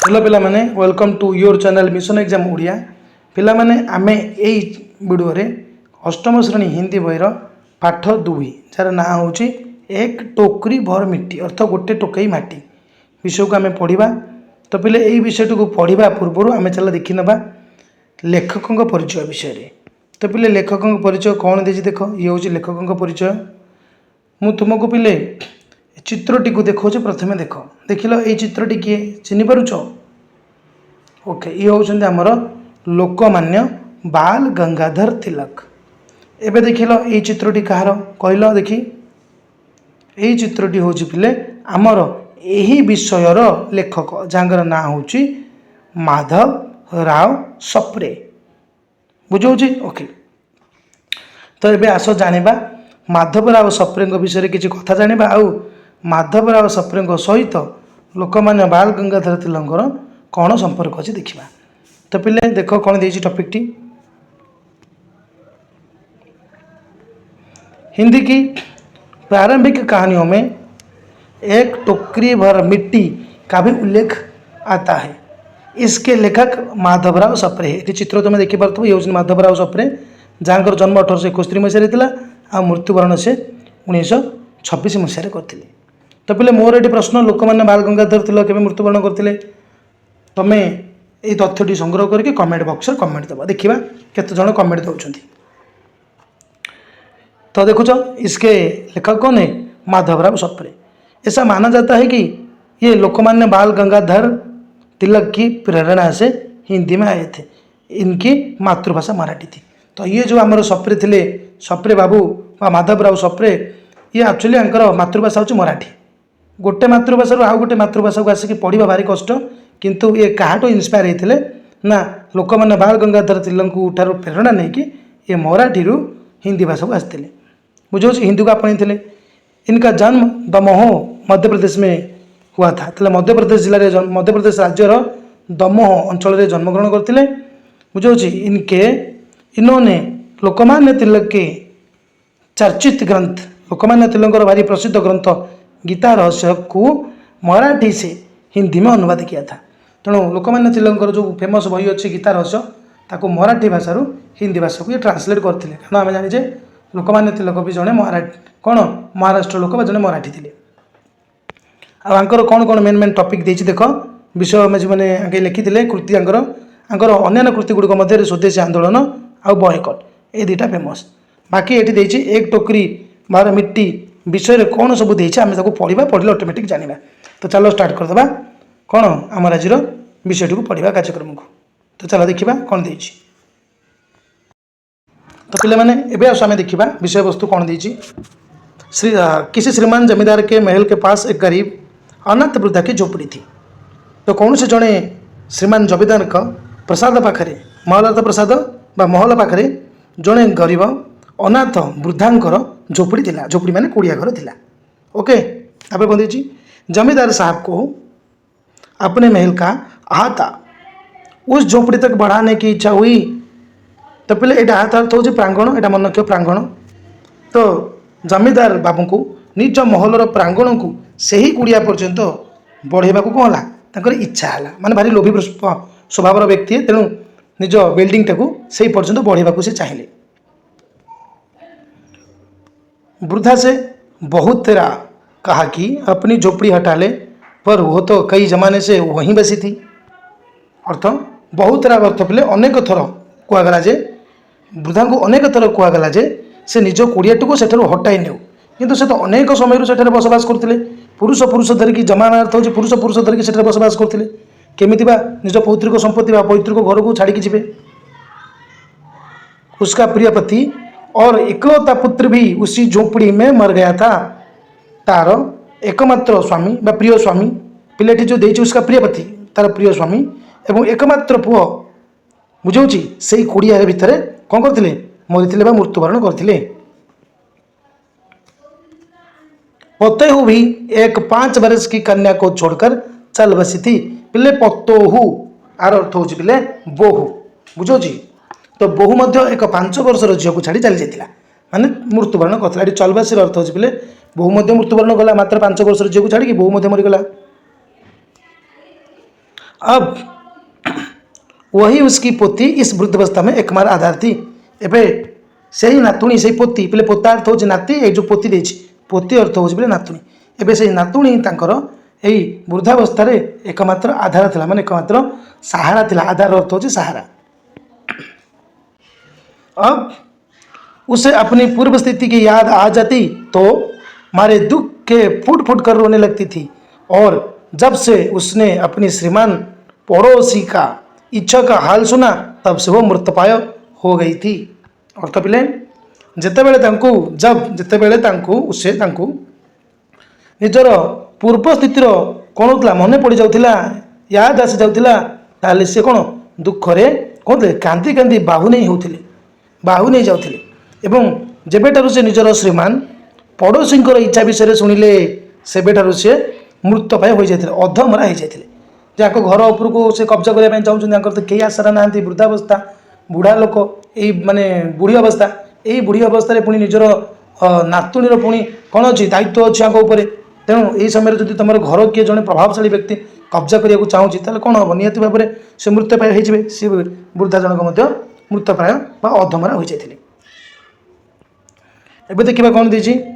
Hello पिला माने welcome to your channel mission exam Odia पिला माने आमे एई वीडियो रे अष्टम श्रेणी हिंदी बहिर पाठ 2 जार ना होची एक टोकरी भर मिट्टी अर्थ गोटे टोकई माटी विषय को आमे पढ़िबा। तो पिले एई विषय को पढ़िबा पूर्व आमे चला देखि नबा लेखकों परिचय विषय रे। तो पिले लेखकों परिचय कौन देछि देख ये होची लेखकों परिचय। मु तुमको पिले चित्रटी को देखो प्रथमे देख देखिल ये चित्रटी किए चिन्ह पारुछ। ओके ये होउछन्ते हमर लोकमान्य बाल गंगाधर तिलक। एबे देखिल ये चित्रटी कहार कहल देखी ये चित्रटी होची पिले हमर एही विषयर लेखक जांगर ना होची माधव राव सप्रे बुझौची। ओके तो एबे आसो जानिबा माधव राव सप्रे विषय रे किछि कथा जानिबा आउ माधव राव सप्रे सहित लोकमान्य बाल गंगाधर तिलकर कौन संपर्क अच्छी देखा। तो पिले देख कौन देछि टॉपिक टी हिंदी की प्रारंभिक कहानियों में एक टोकरी भर मिट्टी का भी उल्लेख आता है। इसके लेखक माधवराव सप्रे ये चित्र तुम देखी पार्थ ये माधवराव सप्रे जहाँ जन्म 1871 मसीह आ मृत्युवरण से 1926 मसीह करते। तो पिले मोर ये प्रश्न लोकमान्य बाल गंगाधर तिलक केबे मृत्युवरण करते तुम्हें ये तथ्यटी संग्रह करके कमेंट बॉक्स में कमेंट दबा देखिबा केते जण कमेंट दउछंती। तो देखुच इसके लेखक कौन है माधवराव सप्रे। ऐसा माना जाता है कि ये लोकमान्य बाल गंगाधर तिलक की प्रेरणा से हिंदी में आए थे। इनकी मातृभाषा मराठी थी। तो ये जो हमारे सप्रे थे सप्रे बाबू माधवराव सप्रे ये एक्चुअली मातृभाषा हूँ मराठी। गोटे मातृभाषा आउ गोटे मातृभाषा को आसिक पढ़ा भारी कष्ट किंतु ये कहाटो इन्स्पायर होते ना लोकमान्य बाल गंगाधर तिलक ठार प्रेरणा नहीं कि ये मराठी हिंदी भाषा को आसते बुझे हिंदी को आपणे। इनका जन्म दमोह मध्य प्रदेश में हुआ था। तो मध्य प्रदेश जिले में मध्य प्रदेश राज्यर दमोह अंचल जन्मग्रहण करते बुझे। इन्होंने लोकमान्य तिलक के चर्चित ग्रंथ लोकमान्य तिलक भारी प्रसिद्ध ग्रंथ गीता रहस्य को मराठी से हिंदी में अनुवाद किया था। तेणु लोकमान्य तिलक जो फेमस बही अच्छी गीता रहस्य ताको मराठी भाषा हिंदी भाषा को ये ट्रांसलेट करते। कारण आम जाने लोकमान्य तिलक भी जड़े मराठी कौन महाराष्ट्र लोक जड़े मराठी थे। आंकर कौन कौन मेन मेन टॉपिक देछि देख विषय में जो मैंने आगे लिखी कृति आंकर अन्य कृति गुड़िक मध्य स्वदेशी आंदोलन आउ बॉयकट ये दुटा फेमस। बाकी ये देछि एक टोकरी बार मिट्टी विषय रे कौन सब देछि आमे ताको पढ़िबा पढ़िले ऑटोमेटिक जानिबा। तो चलो स्टार्ट करदबा कौन आम आज विषय को पढ़ा कार्यक्रम को। तो चलो देखा कौन देछि। तो पिले माने एबे आमे देखिबा विषय वस्तु कौन देछि। किसी श्रीमान जमींदार के महल के पास एक गरीब अनाथ वृद्धा की झोपड़ी थी। तो कौन से जड़े श्रीमान जमींदार का प्रसाद पाखरे महल प्रसाद बा महल पाखरे जड़े गरीब अनाथ वृद्धांकर झोपड़ी थिला। झोपड़ी माने कुड़िया घर थिला। ओके तापर कौन देछि जमींदार साहब को अपने महल का अहाता उस झोपड़ी तक बढ़ाने की इच्छा हुई। तो पहले ये अहाता अर्थ हो प्रांगण यहाँ मन रख प्रांगण। तो जमींदार बाबू को निज महलर प्रांगण को सही कुड़िया पर्यंत बढ़ेबा को कौन है इच्छा है माने भारी लोभी स्वभाव व्यक्ति है। तेणु निज बिल्डिंग टाक से पर्यंत बढ़ेबा को से चाहिए। वृद्धा से बहुत तेरा कहा कि अपनी झोपड़ी हटा ले पर वो तो कई जमाने से वहीं बसी थी। अर्थ बहुत तेरा अर्थ पहले अनेक थर कहगला जे वृद्धा को अनेक थर कहगला जे से निज कुड़ियाटी को सेठार हटाई नेउ किंतु से तो अनेक समय सेठार बसवास करते पुरुष पुरुष धरिकी जमाना अर्थ हो पुरुष पुरुष धरिकी सेठार बसवास करते केमिति बा निज पौतृक संपत्ति बा पौतृक घर को छाड़ी जीवे। उसका प्रिय पति और इकलौता पुत्र भी उसी झोपड़ी में मर गया था। तार एकमात्र स्वामी बा प्रिय स्वामी पिलाटी जो देछि उसका प्रिय पति तार प्रिय स्वामी एवं एकमात्र पुओ बुझौछि से कुड़िया भितर कौन करथिले मरिथिले बा मृत्युवरण करथिले। पतोहू भी एक 5 वर्ष की कन्या को छोड़कर चल बसी थी। पिले पतोहू आर अर्थ होछि पिले बोहू बुझौछि। तो बोहू मध्य एक 5 वर्षर झील को छाड़ी चली जाता माने मृत्युवरण करता। ये चलबासी अर्थ होछि पिले बोहू मध्य मृत्युवरण कला मात्र 5 वर्षर झील को छाड़ी बोहू मध्य मरीगला। अब वही उसकी पोती इस वृद्धावस्था में एकमात्र आधार थी। एबे से ही नातुणी से पोती पहले पोता अर्थ हो नाती ये जो पोती देछि पोती अर्थ हो बोले नातुणी एबे से नातुणी तांकर एई वृद्धावस्था एकमात्र आधार थिला माने एकमात्र सहारा थिला। आधार अर्थ हो सहारा। अब उसे अपनी पूर्व स्थिति की याद आ जाती तो मारे दुख के फूट फूट कर रोने लगती थी। और जब से उसने अपनी श्रीमान पड़ोसी का इच्छा का हाल सुना तब से वो मृतपाय हो गई थी। और तो पिले जितेबले जब जितेबले उसे निजर पूर्व स्थितिर कौन होता मन पड़ जाऊला याद आसी जाऊला ताले से कौन दुखरे कहते कांदी कांदी बाहु नहीं होते बाहु नहीं जाऊले। एवं जेबेठारु से निजर श्रीमान पड़ोसी इच्छा विषय शुणिले सेबेठारु से मृतपाय हो जाते अधमरा हो जाते जाको घर उपरको से कब्जा करने चाहूँ तो कई आशा ना वृद्धावस्था बुढ़ा लोक यही माने बुढ़ी अवस्था यही बुढ़ी अवस्था पुणी निजर नातुणीर पुणी कौन अच्छी दायित्व अच्छी आगे तेणु यही समय जब तुम घर किए जड़े प्रभावशाली व्यक्ति कब्जा करने को चाहूँगी ताले कौन हम निहत भाव में से मृतपाय हो सी वृद्धा जनक मृतप्राय अधमरा हो जाते। एबे देखिए कौन दीजिए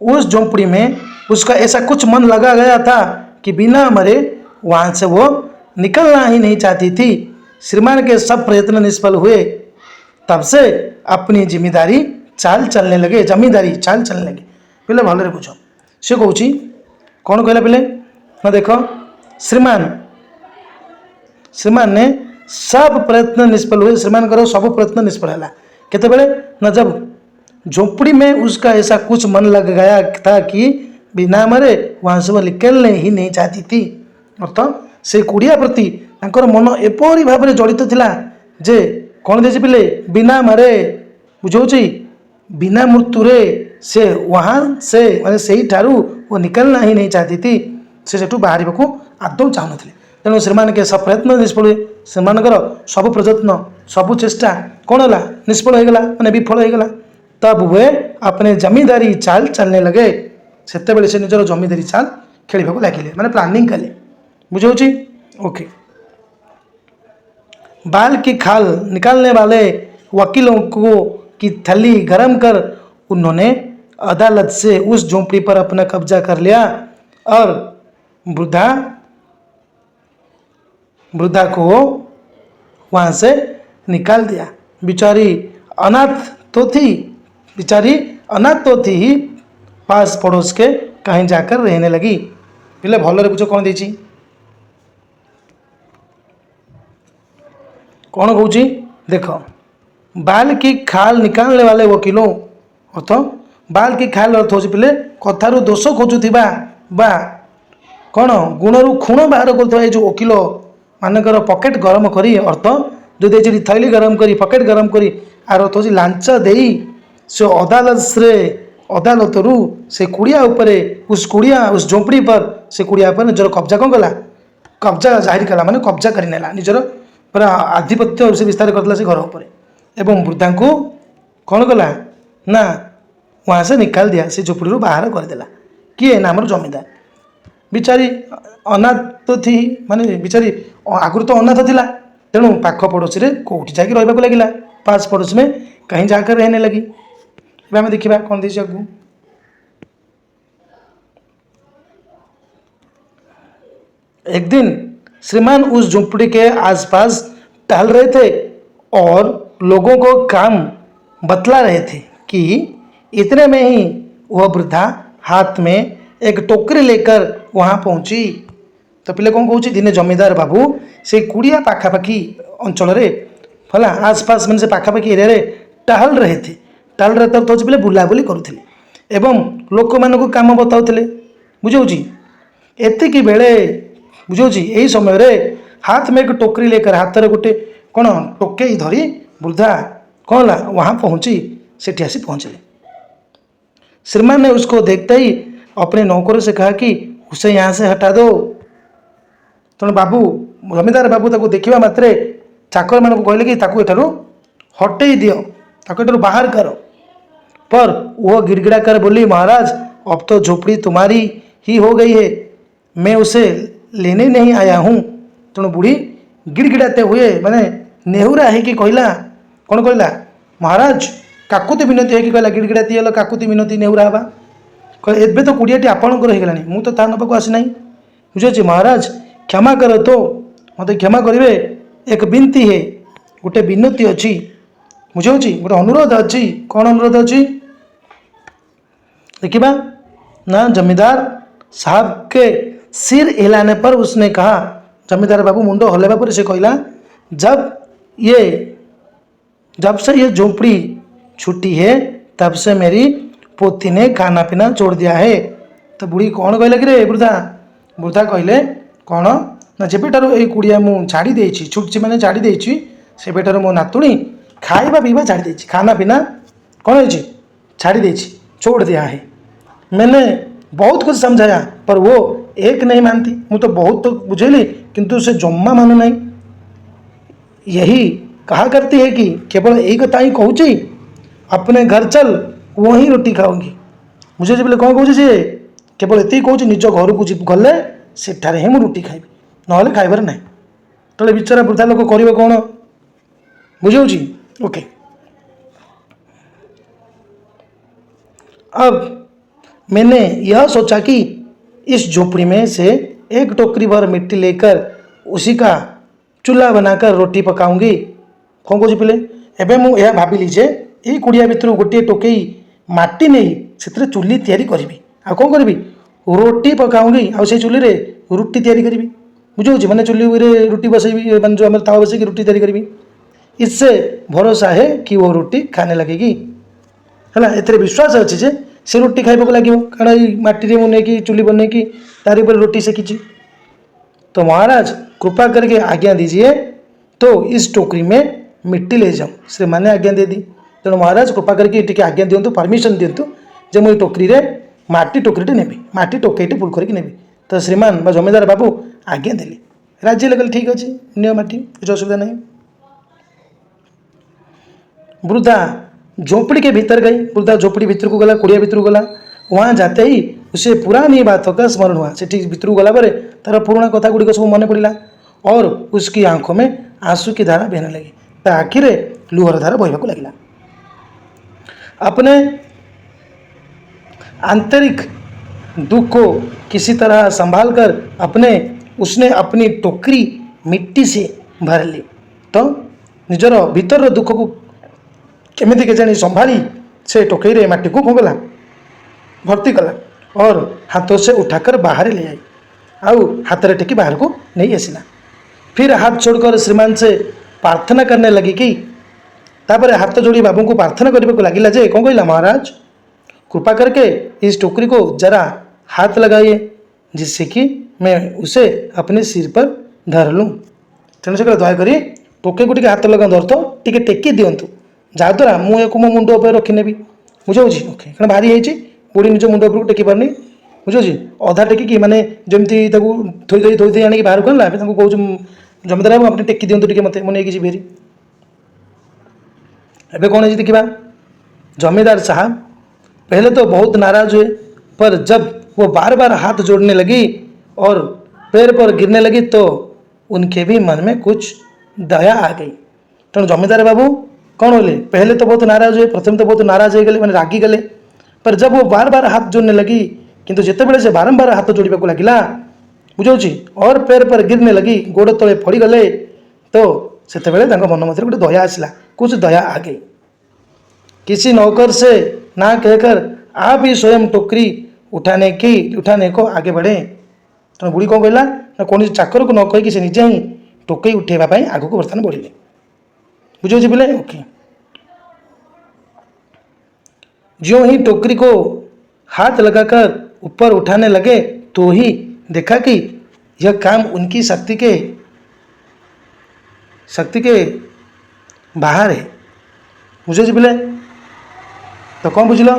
उस झोंपड़ी में उसका ऐसा कुछ मन लगा गया था कि बिना मरे वहां से वो निकलना ही नहीं चाहती थी। श्रीमान के सब प्रयत्न निष्फल हुए। तब से अपनी जिम्मेदारी चाल चलने लगे पहले भलरे बुझ सी कौच कौन कहला पहले ना देख श्रीमान ने सब प्रयत्न निष्फल हुए। श्रीमान करो सब प्रयत्न निष्फल है केतेबेले ना जब झोंपड़ी में उसका ऐसा कुछ मन लग गया था कि बिना मरे वहां से वो निकलने ही नहीं चाहती थी। अर्थ से कुड़िया प्रति तांकर मन एपरी भाव में जड़ित थिला जे कौन देसी पिले बिना मरे बुझाऊँ बिना मृत्युरे से वहाँ से माने से ठारू वो निकलना ही नहीं चाहती थी। से सेठू बाहर को आदौ चाहून तेणु श्रीमान के सब प्रयत्न निष्फल हुए। श्रीमानकर सब प्रयत्न सब चेष्टा कौन है निष्फल होगला मैंने विफल होगला। तब वे अपने जमींदारी चाल चलने लगे। सेतेबेले से निजर जमींदारी चाल खेलिबा को लागिले माने प्लानिंग कले बुझाऊँ ओके। बाल की खाल निकालने वाले वकीलों को की थैली गरम कर उन्होंने अदालत से उस झोंपड़ी पर अपना कब्जा कर लिया और वृद्धा को वहां से निकाल दिया। बेचारी अनाथ तो थी ही पास पड़ोस के कहीं जाकर रहने लगी। पहले भलरे बुझ कौन देची कौन कहूँ देख बाल की खाल निकालने वाले वकीलों अर्थ बाल की खाल अर्थ हो पहले कथारू दोष खोजुवा बा कौन गुणरू खुण बाहर कर जो वकिल मानकर पकेट गरम करी अर्थ जो दे थैली गरम करी पकेट गरम करी आर अर्थ हो लांच दे से अदालत से कुड़िया उपरे उस झोंपड़ी पर से कुड़िया पर निजर कब्जा कौन कला कब्जा जाहिर कला माने कब्जा कर नेला निजर पूरा आधिपत्य से विस्तार करला से घर उपर एवं वृद्धा को कौन कला ना वहाँ से निकाल दिया से झोपड़ी बाहर करदेला किए ना आमर जमींदार। बिचारी अनाथ तो थी माने बिचारी आगुरी तो अनाथ थिला तेणु पाख पड़ोसी रे कौटी जाकि रहिबाकु लागिला पास पड़ोस में कहीं जाकर रहने लगी। आम देखा कौन देसी आगु एक दिन श्रीमान उस झोंपड़ी के आसपास टहल रहे थे और लोगों को काम बतला रहे थे कि इतने में ही वह वृद्धा हाथ में एक टोकरी लेकर वहां पहुंची। तो पिले कौन कहूँ दिने जमींदार बाबू से कुड़िया पाखापाखि अंचल भला आसपास मैंने से पाखापाखि एरिया टहल रहे थे तो पिले बुलाबुली करुले एवं लोक मानक काम बताऊले बुझाऊँ एतिकी बेले बुझाऊँ यही समय रे हाथ में एक टोकरी लेकर हाथ में गोटे कौन टोकई धरी वृद्धा कौन ला वहाँ पहुँची सेठी आसी पहुँचले। श्रीमान ने उसको देखते ही अपने नौकरों से कहा कि उसे यहाँ से हटा दो। तेणु बाबू जमींदार बाबू ताको देखा मात्रे चाकर मान को कहले कि ताको एठारू हटई दियो ताको एठारू बाहर करो। पर वो गिड़गिड़ा कर बोली महाराज अब तो झोपड़ी तुम्हारी ही हो गई है, मैं उसे लेने नहीं आया हूँ। तेणु बुढ़ी गिड़गिड़ाते हुए माने नेहुरा है कि कहला कौन कहला महाराज काकुति मिनती है कि कहला गिड़गिड़ाती हल काकुति मिनती नेहुरा हवा एबे तो कुड़ियाटी आपणकर हो गलानी मु तो ता नपाक आसी ना बुझे महाराज क्षमा कर तो मत क्षमा करेंगे एक बिनती है गोटे विनती अच्छी बुझे गोटे अनुरोध अच्छी कौन अनुरोध अच्छी देखिबा ना जमींदार साहब के सिर हिलाने पर उसने कहा जमींदार बाबू मुंडो हलेबा पर से कहला जब से ये झोपड़ी छुट्टी है तब से मेरी पोती ने खाना पीना छोड़ दिया है। तो बुढ़ी कौन कहला कि रे वृद्धा वृद्धा कहले कौन ना जेबेठार ये कुड़िया मु छाड़ी देछि छुट्टी मैंने छाड़ी देछि सेबेठार मो नातुणी खाइबा पीवा छाड़ी देछि खाना पीना कौन है छाड़ी देछि छोड़ दिया है। मैंने बहुत कुछ समझाया पर वो एक नहीं मानती मु तो बहुत तो बुझेली किंतु से जम्मा मानु नहीं। यही कहा करती है कि केवल एक कथा ही कहूँ अपने घर चल वहीं रोटी खाऊंगी मुझे जब कौन कहूँ सी केवल ये कहूँ निज घर को गले सेठारे ही रुटी खाइबी ना खाइबार ना तो बिचारा वृद्धा लोक कर कौन बुझे ओके। अब मैंने यह सोचा कि इस झोपड़ी में से एक टोकरी भर मिट्टी लेकर उसी का चूल्हा बनाकर रोटी पकाऊंगी कौन कौन पिले एवं मुझे भाविली जे यही कुड़िया भितर गोटे टोकई माटी नहीं से चुली तैयारी करी आ कौन करी रोटी पकाऊंगी आ चुली रे रुटी तैयारी करी बुझे मैंने चुली रुटी बसैबी मैंने जो तावा बसैक रुटी तैयारी करी इससे भरोसा है कि वो रोटी खाने लगेगी है एथे विश्वास अच्छे जे से रोटी खाइबा लगे कारण ये मटी मुझे चुली बन की तार रोटी सेकी। तो महाराज कृपा करके आज्ञा दीजिए तो इस टोकरी में मिट्टी ले जाऊँ श्री मैंने आज्ञा दे दी। तेणु महाराज कृपा करके टी आज्ञा दिंतु परमिशन दिंतु जे मुझे टोकरी रे माटी टोकरीटे नेबी माटी टोकईटे फुल करके नेबी। तो श्रीमान बा जमींदार बाबू आज्ञा देली राज्य लगल ठीक अच्छे निय माटी कुछ असुविधा नहीं। वृद्धा झोपड़ी के भीतर गई वृद्धा झोपड़ी भीतर को गला कुड़िया भीतर को गला वहाँ जाते ही उसे पुरानी बातों का स्मरण हुआ से ठीक भीतर को गला पर तार पुराना कथा गुड़िक सब मन पड़ा और उसकी आंखों में आंसू की धारा बहने लगी आखिर लुहर धारा बहवाक लगे। अपने आंतरिक दुख को किसी तरह संभाल कर उसने अपनी टोकरी मिट्टी से भर ली तो निजर भीतर दुख को केमिति के जानी संभाली से टोकई रे माटी को कौन गला भर्ती कला और हाथों से उठाकर बाहर ले आई आउ हाथ रे टेकी बाहर को नहीं आसिला। फिर हाथ छोड़कर श्रीमान से प्रार्थना करने लगी कि तापर हाथ जोड़ी बाबू को प्रार्थना करने को लगिला जे कौन कहला महाराज कृपा करके इस टोकरी को जरा हाथ लगाइए जिससे कि मैं उसे अपने सिर पर धर लूँ। तेणु से दयाक टोकई को टे हाथ लगा धर तो टे टेकी दिंतु जहाद्वारा मुझे मो मुंड उपर रखिनेबी बुझे ओके कारण भारी है बुढ़ी निज मुंड उपर टेकी पारनी बुझे अधा टेकिकी माने जमती थोड़ी आनी बाहर को आना कहूँ जमींदार बाबू अपने टेकी दिंतु टे मत मुझे जी फेरी एबे कौन है देखा जमींदार साहब पहले तो बहुत नाराज हुए पर जब वो बार बार हाथ जोड़ने लगी और पैर पर गिरने लगी तो उनके भी मन में कुछ दया आ गई। तेणु जमींदार बाबू कौन होले पहले तो बहुत नाराज हुए प्रथम तो बहुत नाराज हो गए मैंने रागी गले पर जब वो बार बार हाथ जोड़ने लगी किंतु जिते बड़े से बारंबार हाथ जोड़वा को लगिला बुझे और पैर पर गिरने लगी गोड़ तले पड़ गले तो से मन मध्य गोटे दया आसला कुछ दया आ गई। किसी नौकर से ना कहकर आप ही स्वयं टोकरी उठाने को आगे बढ़े। तो बुढ़ी कौन कहला ना कौन चाकर को न कहीकि से निजे ही टोकई उठेबाई आग को बर्तमान बढ़िले बुझे बोले ओके। ज्यों ही टोकरी को हाथ लगाकर ऊपर उठाने लगे तो ही देखा कि यह काम उनकी शक्ति के बाहर है बुझे बोले। तो कौन बुझल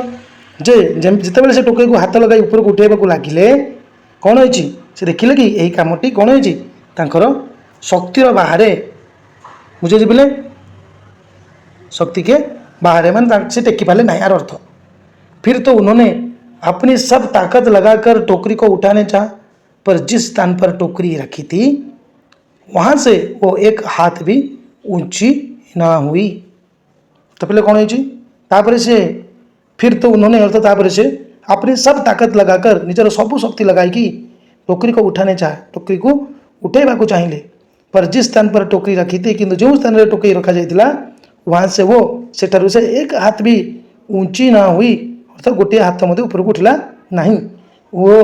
जे जिते बड़े से टोकई को हाथ लगाई ऊपर को उठेबा को लगिले कौन होइछि से देखिले कि यही कामटी कौन होइछि तांकर शक्तिर बाहर बुझे बोले शक्ति के बाहर है मान से टेकी पाले नहीं यार अर्थ। फिर तो उन्होंने अपनी सब ताकत लगाकर टोकरी को उठाने चाहा, पर जिस स्थान पर टोकरी रखी थी वहाँ से वो एक हाथ भी ऊंची ना हुई। तो पहले कौन हुई तापर से फिर तो उन्होंने अर्थ तापर से अपनी सब ताकत लगाकर निजर सबु शक्ति लगाई टोकरी को उठाने चाहे, टोकरी को उठेबा चाहिए, पर जिस स्थान पर टोकरी रखी थी किंतु जो स्थान में टोकरी रखा जाता वहाँ से वो सेठारू से एक हाथ भी ऊंची ना हुई, अर्थात गोटे हाथ मध्य ऊपर को उठला नहीं। वो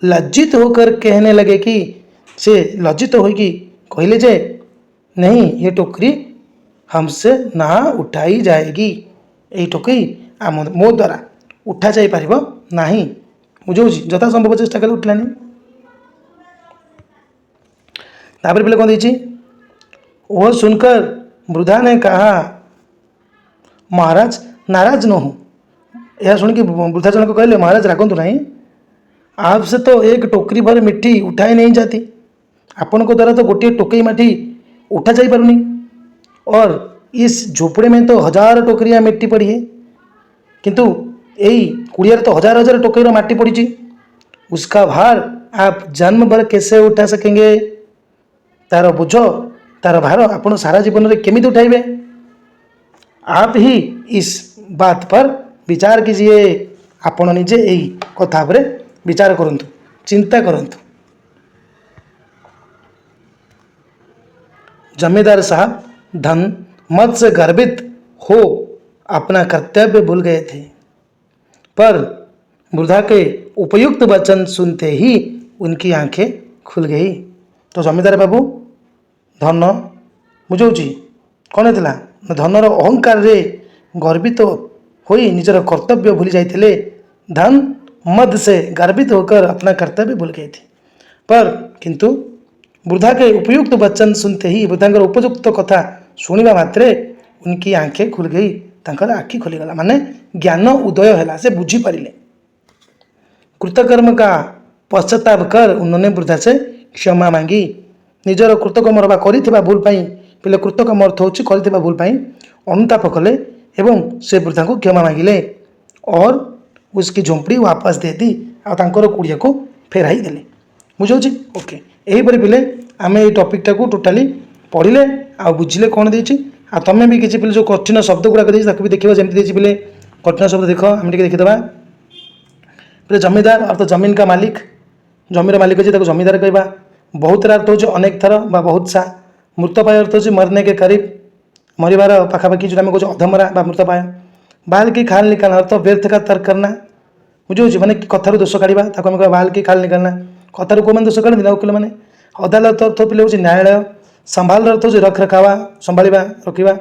लज्जित होकर कहने लगे कि से लज्जित होगी कहले जे नहीं, ये टोकरी हमसे ना उठाई जाएगी, ये टोकरी मो द्वारा उठा जा पार नहीं। बुझे जथा संभव चेष्टा कले उठलानी। तापर पहले कौन दीची, वह सुनकर वृद्धा ने कहा महाराज नाराज न हो। यह शुण कि वृद्धा जन को कहले महाराज रागंतु नहीं, आपसे तो एक टोकरी भर मिट्टी उठाई नहीं जाती, आपण को द्वारा तो गोटे टोकरी मिट्टी उठा जा पारुनी, और इस झोपड़े में तो हजार टोकरियाँ मिट्टी पड़ी है, किंतु यही कुड़िया तो हजार हजार टोकरी माटी पड़ी, उसका भार आप जन्म भर कैसे उठा सकेंगे? तार बोझ तार भार आप सारा जीवन में केमिति उठाइबे? आप ही इस बात पर विचार कीजिए, आपण निजे यही कथा पर विचार करंतु, चिंता करंतु। जमींदार साहब धन मत से गर्वित हो अपना कर्तव्य भूल गए थे, पर वृद्धा के उपयुक्त वचन सुनते ही उनकी आंखें खुल गई। तो जमींदार बाबू धन बुझाऊँगी कौन होता धनर अहंकार रे गर्वित हो निजर कर्तव्य भूली जाते, धन मद से गर्वित होकर अपना कर्तव्य भूल गए थे, पर किंतु वृद्धा के उपयुक्त वचन सुनते ही वृद्धा उपयुक्त कथा शुणा मात्रे उनकी आंखें खुल गई, तांकर आखि खुलीगला, माने ज्ञान उदय है, से बुझी पारे। कृतकर्म का पश्चाताप कर उन्होंने वृद्धा से क्षमा मांगी। निजर कृतकर्म कर भूल पहले कृतकर्म अर्थ होची कर भूल अनुताप कले एवं से वृद्धा को क्षमा मांगिले और उसकी झोंपड़ी वापस दे दी और कुड़िया को फेराई देले। बुझे ओके। यहीपरि पिले आम ये टॉपिकटा को टोटाली पढ़िले आ बुझिले कौन देछि आ तमें भी किसी पिले जो कठिन शब्द गुड़ाक देछि भी देखिए जमी देछि पिले कठिन शब्द देख आम देखीदे। पिले जमींदार अर्थात जमीन का मालिक, जमीर मालिक अच्छे जमींदार कहवा। बहुत अर्थ हो अनेक थर बा बहुत सा। मृतपाय अर्थ हो मरने के करीब, मरबार पाखापाखि जो आम कहे अधमरा बा मृतपाय। बाल की खाल निकालना अर्थ व्यर्थ का तर्क करना। बुझे मैंने कथार दोष काढ़ा ताको आम कह बाल की खाल निकालना। कथार कौन दोष काढ़ी वकील मैंने। अदालत अर्थ पे हूँ न्यायालय। संभाल अर्थ हो रख रखावा संभाल रखा।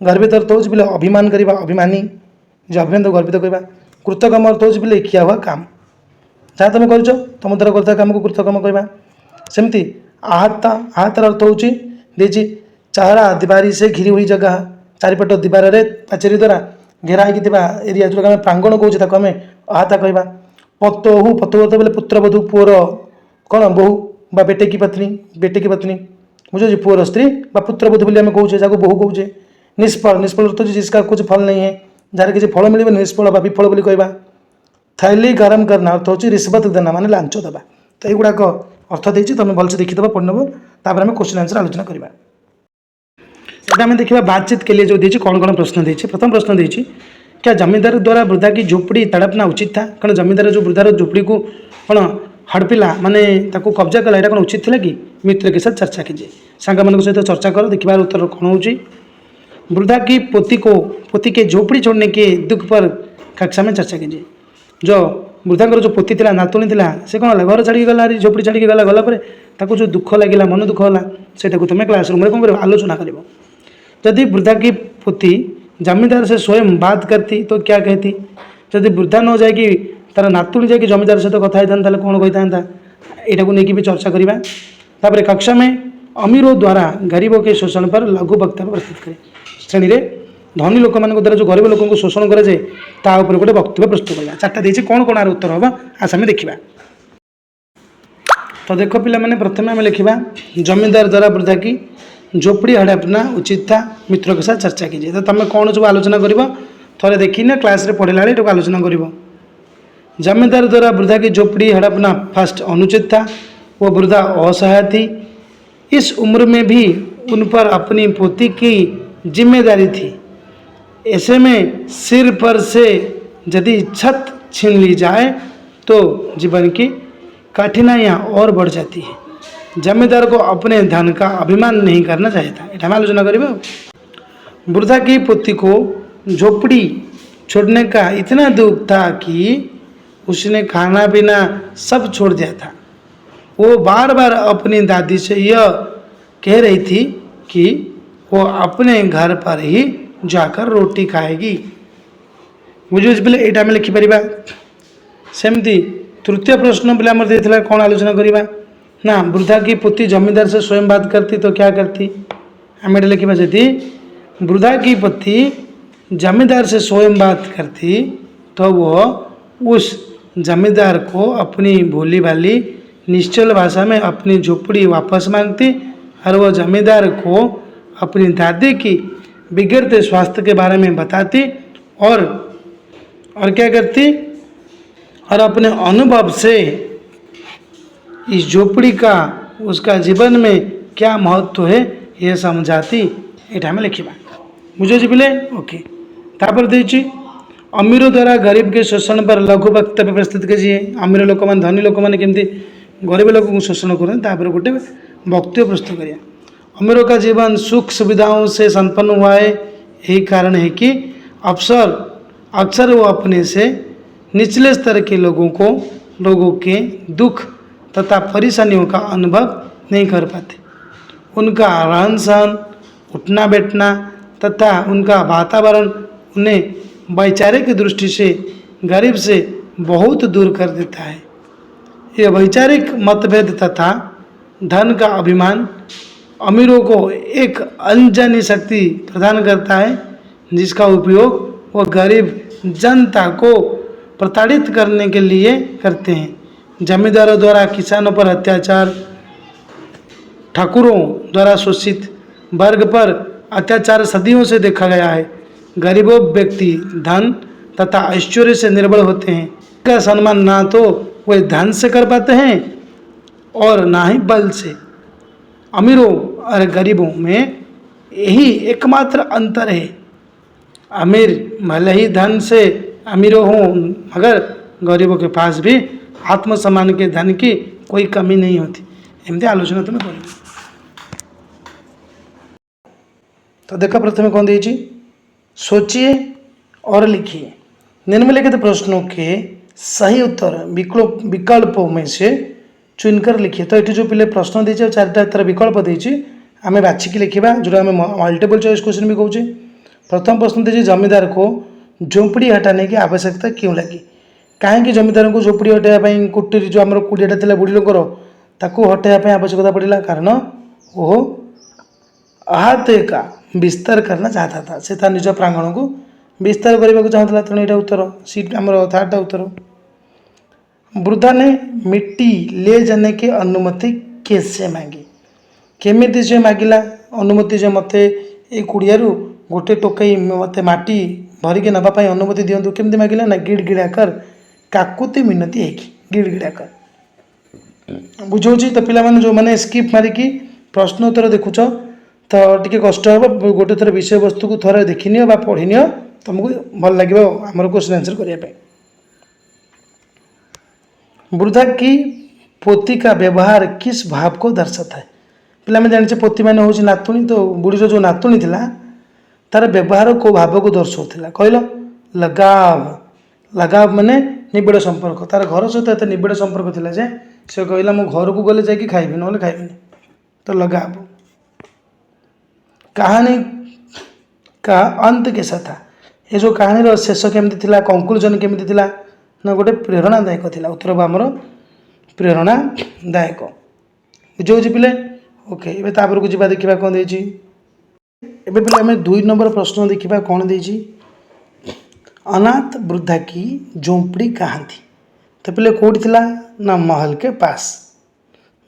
गर्वित अर्थ हो पे अभिमान करवा, अभिमानी जो अभिमान तो गर्वित कहवा। कृतकर्म अर्थ हो पे किया हुआ काम जहाँ तुम कर तुम द्वारा करता काम को कृतकर्म कहवा। सेमती आहता, आहतार अर्थ हो चारा दीवारी से घिरी हुई जगह, चारिपट दीवार पाचेरी द्वारा घेरा एरिया जो आम प्रांगण कहे आम आहता कहवा। पतोहू, पतोहू बोले पुत्रवधू, पुअर कौन बहु बा बेटे की पत्नी, बेटे की पत्नी बुझे पुअर स्त्री बा पुत्रवधू बोली आम कहे जहाँ बहु कहे। निष्फल, निष्फल अर्थ जिसका कुछ फल नहीं है, जार किसी फल मिले निष्फल बा विफल बोली कहवा। थैली गरम करना अर्थ हो रिश्वत देना माने लांच देवा। तो युवाक अर्थ देती तुम भलसे देखीद पढ़नब तापर आम क्वेश्चन आंसर आलोचना करवा। आम देखा बातचीत के लिए जो देती कौन कौन प्रश्न देती। प्रथम प्रश्न देती क्या जमींदार द्वारा वृद्धा की झोपड़ी तड़पना उचित था? कारण जमींदार जो वृद्धार झोपड़ी को कौन हड़पिला माने ताको कब्जा कला यहाँ कौन उचित था कि? मित्र के साथ चर्चा कीजिए, सांग मान सहित चर्चा कर देखिबार उत्तर कौन हो। वृद्धा की पोती के झोपड़ी छोड़ने के दुख पर कक्षा में चर्चा कीजिए। जो वृद्धा जो पोती थी नातुणी थी से कौन घर छाड़ी गला, झोपड़ी छाड़ी गला जो दुख लगे मन दुख है से तुम क्लासरूम में कौन कर आलोचना कर। यदि वृद्धा की पोती जमींदार से स्वयं बात करती तो क्या कहती? यदि वृद्धा न जाए तार नातुणी जाए जमींदार सहित कथा होता कौन कही था यहाँ को लेकिन भी चर्चा करवा। तापर कक्षा में अमीरों द्वारा गरीबों के शोषण पर लघु वक्तव्य प्रस्तुत करें। श्रेणी में धनी लोक मान द्वारा जो गरीब लोक को शोषण कराए तापर गोटे वक्तव्य प्रस्तुत करवा। चार्टा देती कौन कौन आर उत्तर हम आस आम देखा। तो देख पे प्रथम आम लिखा जमींदार द्वारा वृद्धा की झोपड़ी हड़पना उचित था, मित्रों के साथ चर्चा कीजिए। तो तुम कौन सब आलोचना कर थोड़े देखी ना क्लास रे पढ़ला बेले एटा आलोचना करिवो। जमींदार द्वारा वृद्धा की झोपड़ी हड़पना फर्स्ट अनुचित था। वो वृद्धा असहाय थी। इस उम्र में भी उन पर अपनी पोती की जिम्मेदारी थी। ऐसे में सिर पर से यदि छत छीन ली जाए तो जीवन की कठिनाइयाँ और बढ़ जाती है। जमींदार को अपने धन का अभिमान नहीं करना चाहिए था। एटा आलोचना करिबा। वृद्धा की पुत्री को झोपड़ी छोड़ने का इतना दुख था कि उसने खाना पीना सब छोड़ दिया था। वो बार बार अपनी दादी से यह कह रही थी कि वो अपने घर पर ही जाकर रोटी खाएगी। बुझे बोले यहाँ आम लिखिपर। सेमती तृतीय प्रश्न बोले आम देता कौन आलोचना करवा ना वृद्धा की पुत्री जमींदार से स्वयं बात करती तो क्या करती। आम ये लिखा यदि वृद्धा की पति जमींदार से स्वयं बात करती तो वह उस जमींदार को अपनी भोली भाली निश्चल भाषा में अपनी झोपड़ी वापस मांगती और वह जमींदार को अपनी दादी की बिगड़ते स्वास्थ्य के बारे में बताती और क्या करती और अपने अनुभव से इस झोपड़ी का उसका जीवन में क्या महत्व है यह समझाती। यहाँ में लिखा बुझे बोले ओके। तापर देखिए अमीर द्वारा गरीब के शोषण पर लघु वक्तव्य प्रस्तुत कीजिए। अमीर लोक मैंने धनी लोक मैंने केमती गरीब लोक को शोषण करें गोटे वक्तव्य प्रस्तुत करिए। अमीरों का जीवन सुख सुविधाओं से संपन्न हुआ है। यही कारण है कि अक्सर वो अपने से निचले स्तर के लोगों के दुख तथा परेशानियों का अनुभव नहीं कर पाते। उनका रहन सहन उठना बैठना तथा उनका वातावरण उन्हें वैचारिक दृष्टि से गरीब से बहुत दूर कर देता है। यह वैचारिक मतभेद तथा धन का अभिमान अमीरों को एक अनजानी शक्ति प्रदान करता है जिसका उपयोग वह गरीब जनता को प्रताड़ित करने के लिए करते हैं। जमींदारों द्वारा किसानों पर अत्याचार, ठाकुरों द्वारा शोषित वर्ग पर अत्याचार सदियों से देखा गया है। गरीबों व्यक्ति धन तथा ऐश्वर्य से निर्भर होते हैं। का सम्मान ना तो वे धन से कर पाते हैं और ना ही बल से। अमीरों और गरीबों में यही एकमात्र अंतर है। अमीर भले ही धन से अमीरों हों मगर गरीबों के पास भी आत्मसम्मान के धन की कोई कमी नहीं होती। एमती आलोचना तुम्हें कर। तो देखा प्रथम कौन दीजिए सोचिए और लिखिए। निम्नलिखित प्रश्नों के सही उत्तर विकल्पों में से चुनकर लिखिए। तो ये जो पिले प्रश्न दीजिए चारिटा तरह विकल्प दीजिए आम बाछिकी लिखा जो आम मल्टीपल चॉइस क्वेश्चन भी कहे। प्रथम प्रश्न दीजिए जमींदार को झोपड़ी हटाने की आवश्यकता क्यों लगी। कहीं जमींदार को झोपड़ी हटाइवाई कुटीर जो आम 20टा बुढ़ी लोकर ताकू हटाइवाई आवश्यकता पड़ा कारण वो आहत का विस्तार करना चाहता था। से तार निज प्रांगण को विस्तार करने को चाहता। तेणु यहाँ उत्तर सीट आम थर्डटा उत्तर। वृद्धा ने मिट्टी ले जाने की अनुमति कैसे मांगी। केमिति से मागिला अनुमति जो मत ये कुड़ियारू गोटे टोकई मत माटी भरिकी नापी अनुमति दिंतु केमती मागिला ना गिड़गिड़ा कर काकुति मिनती है गिड़गिड़ा कर बुझाऊँ। तो पिला जो मैंने स्किप मारिकी प्रश्न उत्तर देखुच तो टी कष्ट हे गोटे थर विषय वस्तु को थोड़े देखनी पढ़ी नि तुमको भल लगे आमर क्वेश्चन आंसर करने। वृद्धा की पोती का व्यवहार किस भाव को दर्शाता है। पिला में जाने पोती मैंने हूँ नातुणी तो बुढ़ीर जो नातुणी थी तार व्यवहार को भाव को दर्शाऊला कहल लगाव। लगाव माने निबिड़ संपर्क तार घर सहित एत निबिड़ संपर्क था जे से कहला मो घर को गले जाकि खाइबी ना खाइबी तो लगाव। कहानी का अंत कैसा था। ये जो कहानी शेष केमती थिला कंक्लूजन केमती थिला ना गोटे प्रेरणादायक थिला। उत्तर आमर प्रेरणादायक बुझे पिले ओके। एबे तापर को जीवा देखा कौन देछि। एबे पिले आम 2 नंबर प्रश्न देखा कौन देछि। अनाथ वृद्धा की झोंपड़ी कहाँ थी। तो पिले कौटी थिला ना महल के पास।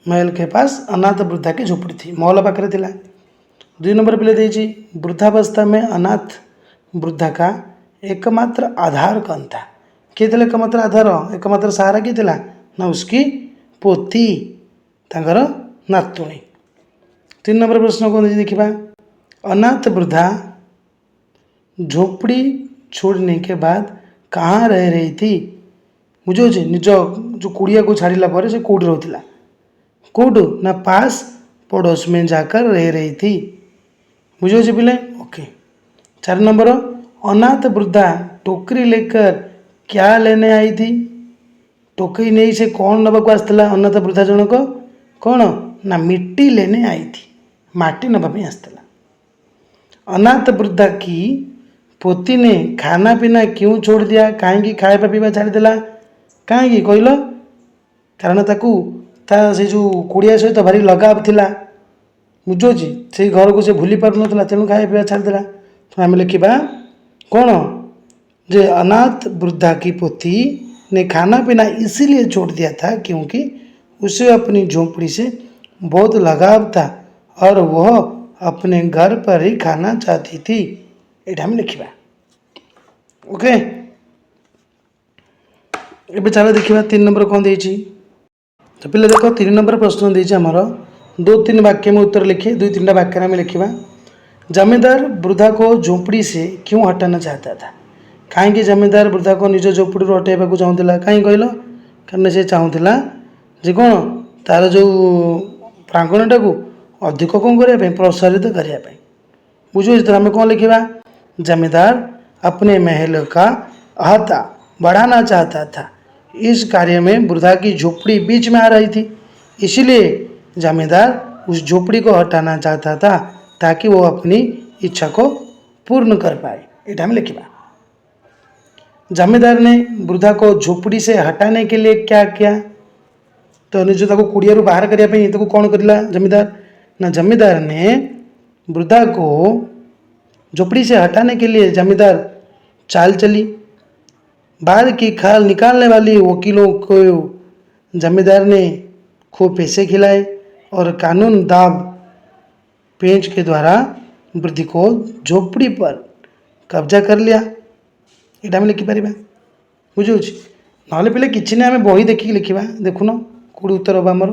महल के पास अनाथ वृद्धा की झोंपड़ी थी महल पाखे थिला। 2 नंबर पिले देछि वृद्धावस्था में अनाथ वृद्धा का एकमात्र आधार कौन था? किए थे एकमात्र आधार, एकमात्र सहारा किए थिला ना उसकी पोती, तांकर नातुणी। 3 नंबर प्रश्न कौन देखिए, अनाथ वृद्धा झोपड़ी छोड़ने के बाद कहाँ रह रही थी? बुझे निज जो कुड़िया को छाड़िला पर से कौट रोला, कौट ना पास पड़ोस में जाकर रह रही थी। बुझे पिले? ओके। 4 नंबर, अनाथ वृद्धा टोकरी लेकर क्या लेने आई थी? टोकरी नहीं से कौन नबाक आसला अनाथ वृद्धा जनक? कौन ना मिट्टी लेने आई थी, माटी नबापी आसला। अनाथ वृद्धा की पोती ने खाना पीना क्यों छोड़ दिया? कहीं खाଇବା पीवा छाड़देला? कहीं कहल? कारण ताकू से जो कुड़िया सहित भारी लगाव थिला, बुझुची से घर को से भूली पार ना, तेणु खाଇବା पीवा छाड़देला। तो आम लिखा कौन जे अनाथ वृद्धा की पोती ने खाना पीना इसीलिए छोड़ दिया था क्योंकि उसे अपनी झोंपड़ी से बहुत लगाव था और वह अपने घर पर ही खाना चाहती थी। ये हम लिखा। ओके, ए चलो देखा 3 नंबर कौन दे। तो पिले देख 3 नंबर प्रश्न देर 2-3 वाक्य में उत्तर लिखे, 2-3 वाक्य में लिखा। जमींदार वृद्धा को झोंपड़ी से क्यों हटाना चाहता था? कहीं जमींदार वृद्धा को निज झोपड़ी हटाइबा चाहूला? कहीं कहल? कारण से चाहूला जे कौन तार जो प्रांगणटा को अधिक कौन करने प्रसारित करने। बुझे? तो आम कौन लिखा? जमींदार अपने महल का अहता बढ़ाना चाहता था। इस कार्य में वृद्धा की झोपड़ी बीच में आ रही थी, इसलिए जमींदार उस झोपड़ी को हटाना चाहता था ताकि वो अपनी इच्छा को पूर्ण कर पाए। ये हम लिखा। जमींदार ने वृद्धा को झोपड़ी से हटाने के लिए क्या किया? तो निज कुड़िया बाहर करने तो कौन करला जमींदार ना? जमींदार ने वृद्धा को झोपड़ी से हटाने के लिए जमींदार चाल चली। बाद की खाल निकालने वाली वकीलों को जमींदार ने खूब पैसे खिलाए और कानून दाब पेंच के द्वारा वृद्धि को झोपड़ी पर कब्जा कर लिया। ये आम लिखिपर। बुझे? ना पे कि ना आम बही देखिए लिखा। देखुन कौट उत्तर हम आमर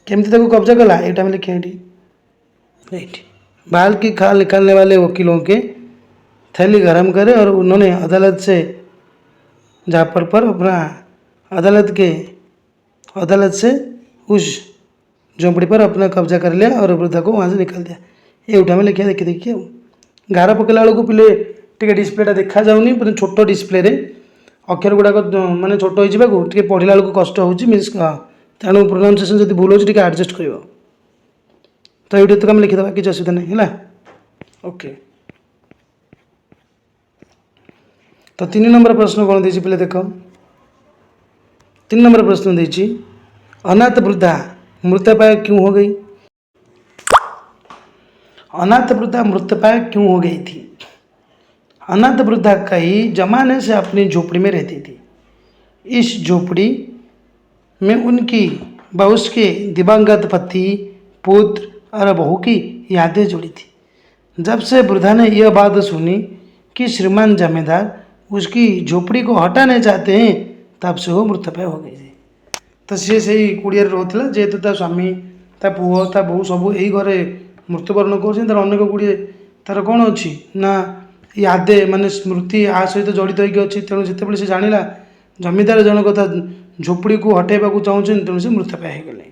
केमती कब्जा कला? ये आम लिखा। ये बाल की खाल निकालने वाले वकीलों के थैली गरम करे और उन्होंने अदालत से जापर पर अपना अदालत से उस झोंपड़ी पर अपना कब्जा कर लिया और वृद्धा को वहाँ से निकाल दिया। ये उठा में लिखा। देखिए गार पकड़ा बेलू पिले टे डिस्प्लेटा देखा जाऊनी, छोट डिस्प्ले अक्षर गुड़ाक मानने छोट हो पढ़ला बेलू कष्ट हो मीनस तेणु प्रोनाउंसिएशन जब भूल हो एडजस्ट कर। तो ये तो आम लिखिदे किसी असुविधा नहीं है। ओके, तो 3 नंबर प्रश्न कौन दे पे देख। 3 नंबर प्रश्न दे, अनाथ वृद्धा मृतपाय क्यों हो गई? अनाथ वृद्धा मृतपाय क्यों हो गई थी? अनाथ वृद्धा कई जमाने से अपनी झोपड़ी में रहती थी। इस झोपड़ी में उनकी व उसके दिवंगत पति, पुत्र और बहू की यादें जुड़ी थी। जब से वृद्धा ने यह बात सुनी कि श्रीमान जमींदार उसकी झोपड़ी को हटाने चाहते हैं, तब से वो मृतपाय हो गई थी। तो सी से कुड़िया रोला जेहेतु ता स्वामी ता पुओ ता बो सब यही घरे मृत्युवरण कर अनेक गुड़े तार कौन अच्छी ना यादे माने स्मृति आ सहित जड़ित होगी। तेणु जिते से जाना जमींदार जनक ता झोपड़ी को हटाइबा चाहूँ, तेणु से मृतपाय हो गले,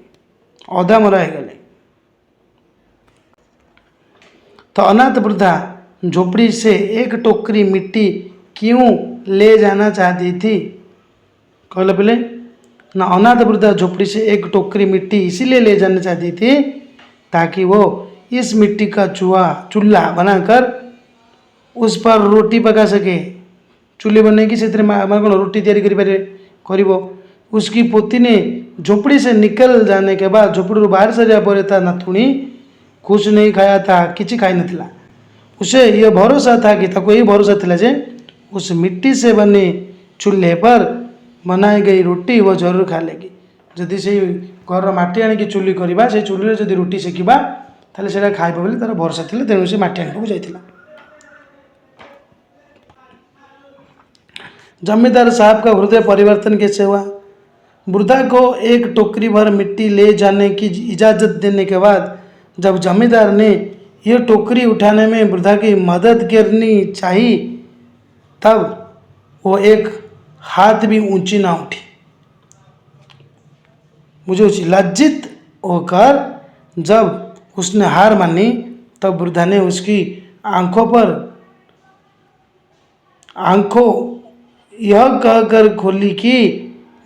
अधा मरा हो गले। तो अनाथ वृद्धा झोपड़ी से एक टोकरी मिट्टी क्यों ले जाना चाहती थी? कहल पहले ना, अनाथ वृद्धा झोपड़ी से एक टोकरी मिट्टी इसीलिए ले जाना चाहती थी ताकि वो इस मिट्टी का चूल्हा बनाकर उस पर रोटी पका सके। चूल्हे बनने की से कौन रोटी तैयारी कर। उसकी पोती ने झोपड़ी से निकल जाने के बाद झोपड़ी बाहर सारा पर था नाथुणी कुछ नहीं खाया था, किसी खाई नथिला। उसे यह भरोसा था कि ताको यही भरोसा था जे उस मिट्टी से बने चूल्हे पर बनाई गई रोटी वो जरूर खा लेगी। जदि से घर माटी आनिकी चूली करवा से चूली जदि रोटी सेकिबा ताले सेटा खाइब बोली तार भरोसा थिला, तेणु से माटी आनिक जाइथिला। जमींदार साहब का हृदय परिवर्तन कैसे हुआ? वृद्धा को एक टोकरी भर मिट्टी ले जाने की इजाज़त देने के बाद जब जमींदार ने यह टोकरी उठाने में वृद्धा की मदद करनी चाहिए तब वो एक हाथ भी ऊंची ना उठी। मुझे लज्जित होकर जब उसने हार मानी तब वृद्धा ने उसकी आंखों यह कहकर खोली कि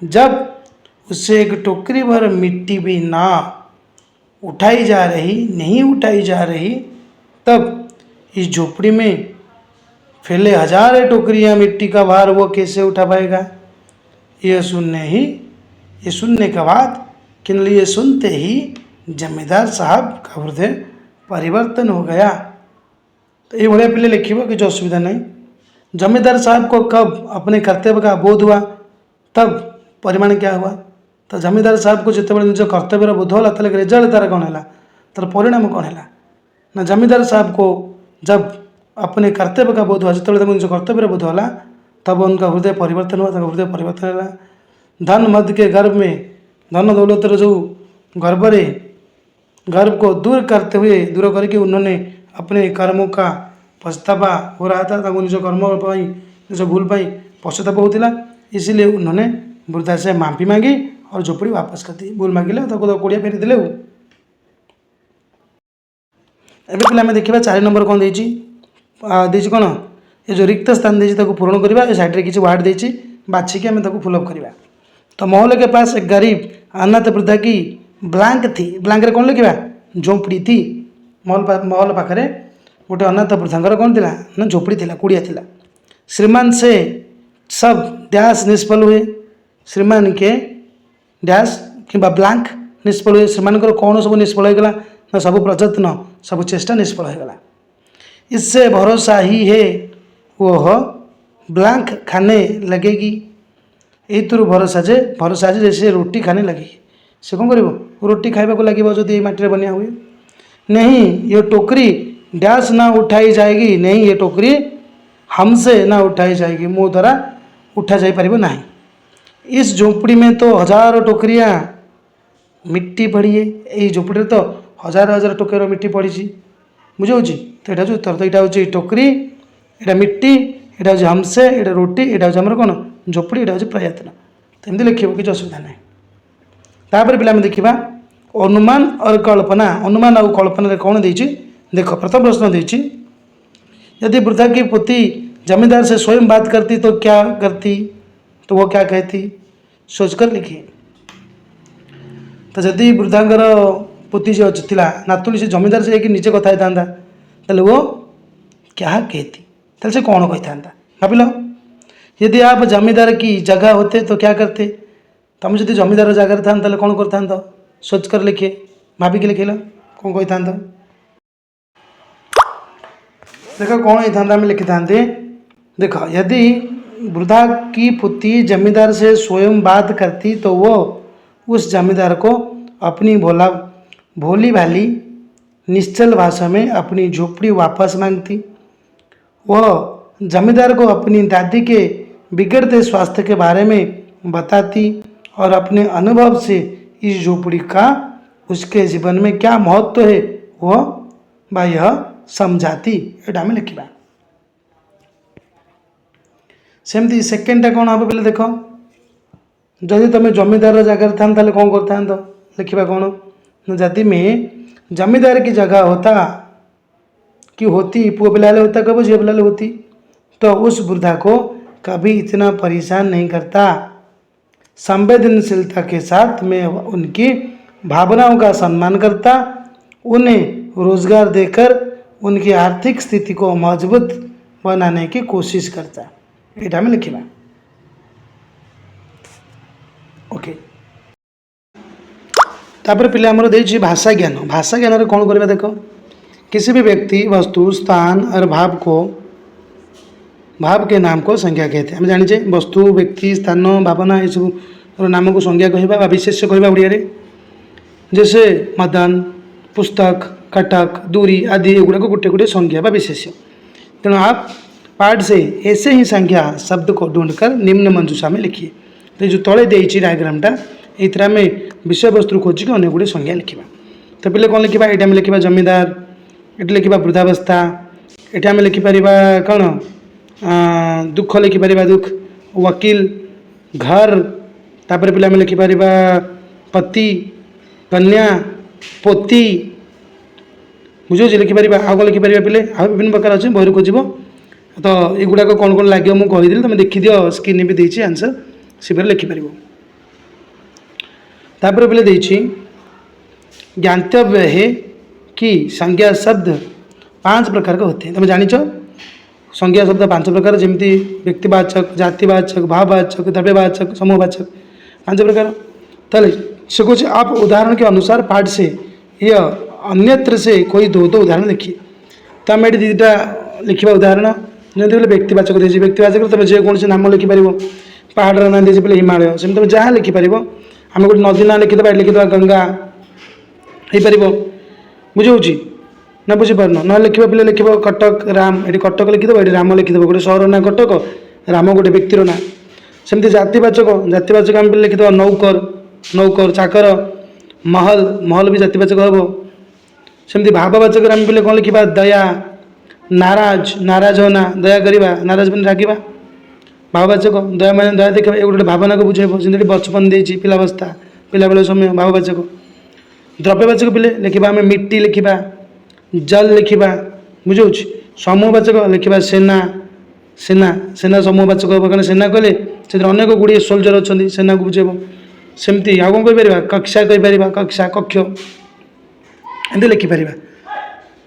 जब उससे एक टोकरी भर मिट्टी भी नहीं उठाई जा रही तब इस झोपड़ी में फैले हजारों टोकरियां मिट्टी का भार वो कैसे उठा पाएगा? ये सुनने के बाद ये सुनते ही जमींदार साहब का हृदय परिवर्तन हो गया। तो ये भाया पे लिखिए कि जो असुविधा नहीं। जमींदार साहब को कब अपने कर्तव्य का बोध हुआ तब परिमाण क्या हुआ? तो जमींदार साहब को जिते निज कर्तव्यर बोध होला ताले रिजल्ट तार कौन है, तार परिणाम कौन है ना? जमींदार साहब को जब अपने कर्तव्य का बोध हुआ, जिते निज कर्तव्यर बोध होला तब उनका हृदय परिवर्तन हुआ। हृदय परिवर्तन है धन मद के गर्भ में, धन दौलतर जो गर्भ को दूर करके उन्होंने अपने कर्मों का पछतावा हो रहा था। निज कर्म निज भूल पाई पश्चाताप होता, इसलिए उन्होंने वृद्धा से माफी मांगी और झोपड़ी वापस कर दी। भूल मांगिले तो कोड़िया फेरी देले। एबे पिला देखा 4 नंबर कौन देती कौन ये जो रिक्त स्थान देती पूरण करवा। साइड किसी वार्ड देती बाछिकी आम फिलअप करवा। तो महल के पास एक गरीब अनाथ वृद्धा की ब्लैंक थी। ब्लैंक रे कौन लिखा? झोपड़ी थी। महल पाखे गोटे अनाथ वृद्धा कौन थी ना झोपड़ी थी, कुड़िया थी। श्रीमान से सब डैश निष्फल हुए। श्रीमान के डैश कि ब्लैंक निष्फल हुए। श्रीमान कौन सब निष्फल होगा ना? सब प्रयत्न सब चेष्टा निष्फल होगा। इससे भरोसा ही है वो ब्लैंक खाने लगेगी। यही भरोसा जैसे रोटी खाने लगेगी। से कौन कर रोटी खाइबा को लगे जो मटी बनिया हुए। नहीं ये टोकरी डैश ना उठाई जाएगी, नहीं ये टोकरी हमसे ना उठाई जाएगी, मुँह द्वारा उठा जा पार ना। इस झोपड़ी में तो हजारों टोकरियाँ मिट्टी पड़ी है। यही झोपड़ी तो हजार हजार टोकरी मिट्टी पड़ी बुझे। तो यहाँ उत्तर, तो यहाँ हूँ टोकरी, यहाँ मिट्टी, यहाँ हूँ हमसे, यहाँ रोटी, यहाँ हूँ कौन झोपड़ी, यहाँ हूँ प्रयत्न। तो एमती लिखे किसी असुविधा ना। तापर पे देखा अनुमान और कल्पना। अनुमान और कल्पना कौन देख प्रथम प्रश्न देती, यदि वृद्धा की पुत्री जमींदार से स्वयं बात करती तो क्या करती? तो वो क्या कहती? सोचकर लिखिए। तो जदि वृद्धांगर पुत्री जो थिला नातुली से जमींदार से एक निजे कथा होता ताले वो क्या कहती? ताले से कौन कही था भाव लो। यदि आप जमींदार की जगह होते तो क्या करते? तुम जब जमींदार जगह था ताले कौन करता? सोचकर लिखिए, भाविक लिखे कौन कही था। देख कौन होता लिखि था। देख यदि वृद्धा की पुत्री जमींदार से स्वयं बात करती तो वो उस जमींदार को अपनी भोली भाली निश्चल भाषा में अपनी झोपड़ी वापस मांगती। वह जमींदार को अपनी दादी के बिगड़ते स्वास्थ्य के बारे में बताती और अपने अनुभव से इस झोपड़ी का उसके जीवन में क्या महत्व है वह यह समझाती। एटा आम लिखा। सेमती सेकेंडटा कौन हम पे देख, जदि तुम जमींदार जगह था कौन करता? लिखा कौन? यदि मैं जमींदार की जगह होता कि होती, पुओ पिला होता कब झील पिला होती तो उस वृद्धा को कभी इतना परेशान नहीं करता। संवेदनशीलता के साथ मैं उनकी भावनाओं का सम्मान करता, उन्हें रोजगार देकर उनकी आर्थिक स्थिति को मजबूत बनाने की कोशिश करता। यहाँ में लिखा। ओके। तापर पिले आमर देछि भाषा ज्ञान। भाषा ज्ञान कौन करवा? देख किसी भी व्यक्ति वस्तु स्थान और भाव के नाम को संज्ञा कहते हैं। हम जाने वस्तु व्यक्ति स्थान भावना ये सब नाम को संज्ञा कहवा विशेष्य कहवा ओडिया रे। जैसे मदन, पुस्तक, कटक, दूरी आदि एगुड़ा को गोटे गोटे संज्ञा विशेष्य। तेणु आप पाठ से ऐसे ही संज्ञा शब्द को ढूंढकर निम्न मंजूषा में लिखिए। तो जो तले देइछि डायग्रामटा एथरा आम विषय वस्तु खोजिक अनेक गुड़े संज्ञा लिखा। तो पहले कौन लिखा? ये लिखा जमीदार, ये लिखा वृद्धावस्था, ये आम लिखिपर कौन दुख लिखिपर दुख, वकील, घर, तापर पे आम लिखिपर पति, कन्या, पोती, बुझे लिखिपर आग लिखिपर पे आ विभिन्न प्रकार अच्छे बही खोज। तो युवाक कौन कौन लगे मुझे कहीदेली, तुम देखीदि स्क्रीन भी देती आंसर से लिखिपर। तापर पे देती ज्ञातव्य है कि संज्ञा शब्द 5 प्रकार के होते हैं। तुम जानिच संज्ञा शब्द 5 प्रकार, जमी व्यक्तिवाचक, जातिवाचक, भाववाचक, द्रव्यवाचक, समूहवाचक, 5 प्रकार। ताले से कुछ आप उदाहरण के अनुसार पाठ से या अन्यत्र से कोई दो उदाहरण देखिए। तो आम ये दीटा लिखा उदाहरण जमी व्यक्तिवाचक देखिए। व्यक्तिवाचक तुम जेकोसी नाम लिखिपर, पहाड़ ना देखिए पे हिमालय, सेम तुम जहाँ लिखिपर। आम गोटे नदी ना लिखिदेवा, लिखिदेवा गंगा हो पार, बुझे ना बुझीपार ना लिख पे लिख कटक राम, ये कटक लिखिदेव, ये राम लिखिदेव। गोटे सहर ना कटक, राम गोटे व्यक्तिर ना। सेमती जातिवाचक, जातिवाचक आम पे लिखिदेव नौकर, नौकर, चाकर, महल, महल भी जातिवाचक हम। सेमती भाववाचक आम पे कौन लिखा? दया, नाराज, नाराज होना, दया करवा, नाराज मैंने रागिबा। भाववाचक दया मैंने दया देखा, ये गोटे भावना को बुझेब, जमी बचपन देती पिलावस्था, पिला बेल समय, भाववाचक। द्रव्यवाचक पे लिखा आम मिट्टी लिखा, जल लिखा, बुझे। समूहवाचक लिखा सेना, सेना, सेना समूहवाचक हम, कारण सेना कहले से अनेक गुड़िए सोल्जर अच्छा सेना को बुझेब। सेमती आ कौन कहीपर? कक्षा कहीपर, कक्षा, कक्ष, एमती लिखिपर।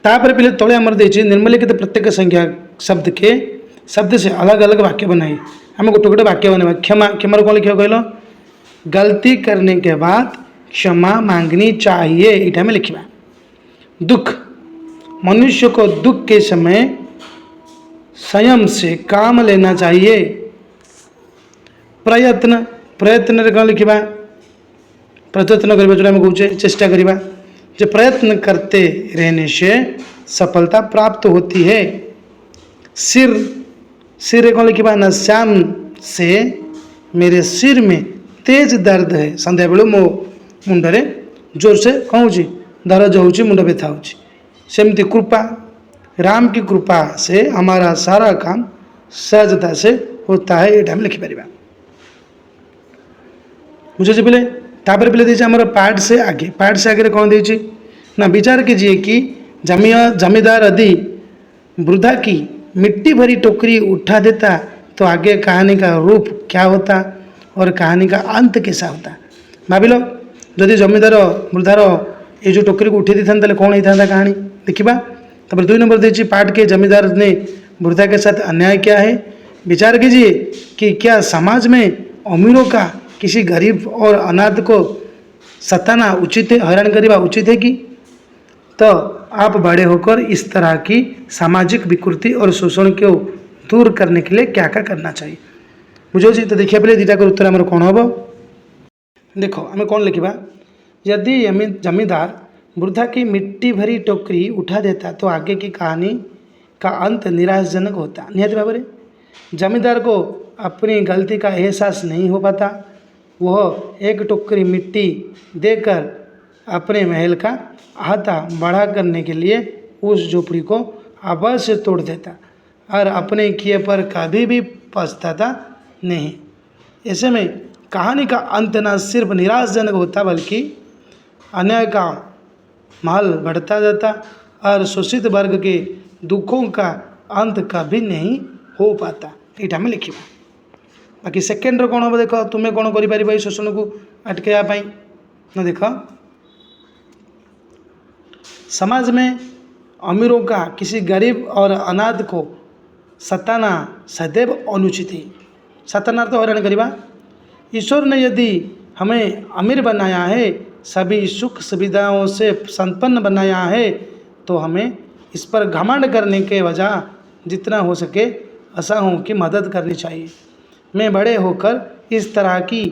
तापर पे तले आमर देती निम्नलिखित प्रत्येक संज्ञा शब्द से अलग अलग वाक्य बनाए। आम गोटे गोटे वाक्य बना। क्षमा, क्षमार कौन लिखा कहल? गलती करने के बाद क्षमा मांगनी चाहिए, ये में लिखा। दुख, मनुष्य को दुख के समय संयम से काम लेना चाहिए। प्रयत्न, प्रयत्न कौन लिखा? प्रयत्न करवा जो कहे चेष्टा करवा, जो प्रयत्न करते रहने से सफलता प्राप्त होती है। सिर, सिर कौन लिखा? न श्याम से मेरे सिर में तेज दर्द है, संध्या बेलू मो मुंडरे जोर से कौन हो दर्द हो, मुंड व्यथा हो। सेमती कृपा, राम की कृपा से हमारा सारा काम सहजता से होता है, ये हम लिखिपर। बुझे पे तापर पे देखिए आम पाठ से आगे, पाठ से आगे कौन देती ना? विचार कीजिए कि जमींदार यदि वृद्धा की मिट्टी भरी टोकरी उठा देता तो आगे कहानी का रूप क्या होता और कहानी का अंत कैसा होता? भाविल जदि जमींदार वृद्धार ये जो टोकरी को उठे दी था कौन होता कहानी देखा। तब 2 नंबर देती पाठ के जमींदार ने वृद्धा के साथ अन्याय क्या है। विचार कीजिए कि क्या समाज में अमीरों का किसी गरीब और अनाथ को सताना उचित है, हैरान करना उचित है कि? तो आप बड़े होकर इस तरह की सामाजिक विकृति और शोषण को दूर करने के लिए क्या क्या करना चाहिए, बुझे। तो देखिए पहले दुटा उत्तर आम कौन हम देखो, आम कौन लिखा? यदि जमींदार वृद्धा की मिट्टी भरी टोकरी उठा देता तो आगे की कहानी का अंत निराशजनक होता। निहत भाव में जमींदार को अपनी गलती का एहसास नहीं हो पाता। वह एक टोकरी मिट्टी देकर अपने महल का अहाता बड़ा करने के लिए उस झोपड़ी को अवश्य तोड़ देता और अपने किए पर कभी भी पछताता नहीं। ऐसे में कहानी का अंत न सिर्फ निराशजनक होता बल्कि अन्याय का महल बढ़ता जाता और शोषित वर्ग के दुखों का अंत कभी नहीं हो पाता। यहाँ में लिखा। बाकी सेकेंड कौन हम देख, तुम्हें कौन कर शोषण को अटकाई ना? देख, समाज में अमीरों का किसी गरीब और अनाथ को सताना सदैव अनुचित है। सताना तो हैरान करवा। ईश्वर ने यदि हमें अमीर बनाया है, सभी सुख सुविधाओं से संपन्न बनाया है, तो हमें इस पर घमंड करने के बजाय जितना हो सके असहायों की मदद करनी चाहिए। मैं बड़े होकर इस तरह की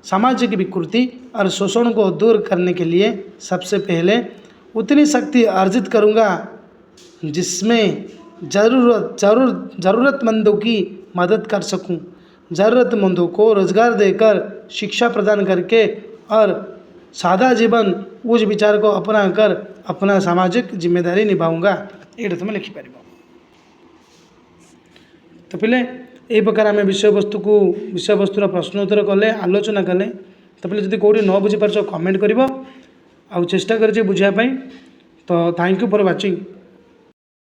सामाजिक विकृति और शोषण को दूर करने के लिए सबसे पहले उतनी शक्ति अर्जित करूंगा जिसमें ज़रूरतमंदों की मदद कर सकूं, ज़रूरतमंदों को रोज़गार देकर शिक्षा प्रदान करके और सादा जीवन उस विचार को अपना कर अपना सामाजिक जिम्मेदारी निभाऊंगा। ये तुम लिखिपार। तो पिले यही प्रकार आम विषयवस्तुर प्रश्न उत्तर कले आलोचना कले। तो पिले जब कौटी न बुझीपार कमेंट कर चेष्टा कर बुझापी। तो थैंक यू फॉर वाचिंग।